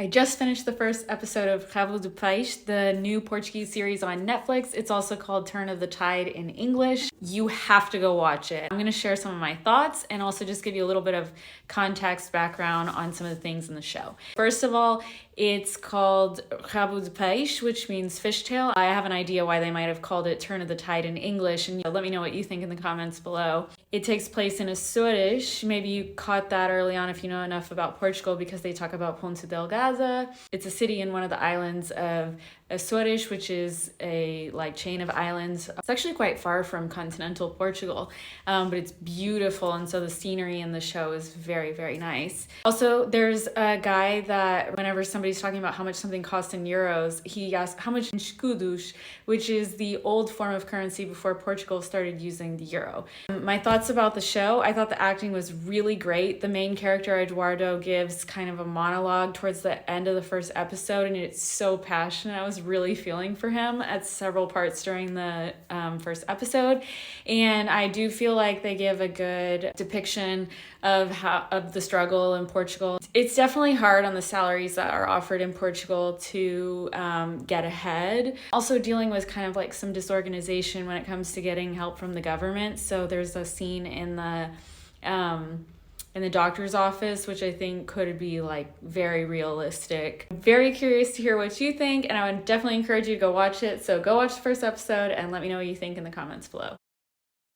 I just finished the first episode of Rabo, Peixe, the new Portuguese series on Netflix. It's also called Turn of the Tide in English. You have to go watch it. I'm going to share some of my thoughts and also just give you a little bit of context background on some of the things in the show. First of all, it's called Rabo de Peixe, which means fishtail. I have an idea why they might have called it Turn of the Tide in English, and let me know what you think in the comments below. It takes place in Açores. Maybe you caught that early on if you know enough about Portugal, because they talk about Ponta Delgada. It's a city in one of the islands of Açores, which is a chain of islands. It's actually quite far from continental Portugal, but it's beautiful, and so the scenery in the show is very, very nice. Also, there's a guy that whenever somebody's talking about how much something costs in euros, he asks how much in escudos, which is the old form of currency before Portugal started using the euro. My thoughts about the show: I thought the acting was really great. The main character, Eduardo, gives kind of a monologue towards the end of the first episode, and it's so passionate. I was really feeling for him at several parts during the first episode, and I do feel like they give a good depiction of the struggle in Portugal. It's definitely hard on the salaries that are offered in Portugal to get ahead. Also dealing with kind of like some disorganization when it comes to getting help from the government. So there's a scene in the doctor's office, which I think could be very realistic. I'm very curious to hear what you think, and I would definitely encourage you to go watch it. So go watch the first episode and let me know what you think in the comments below.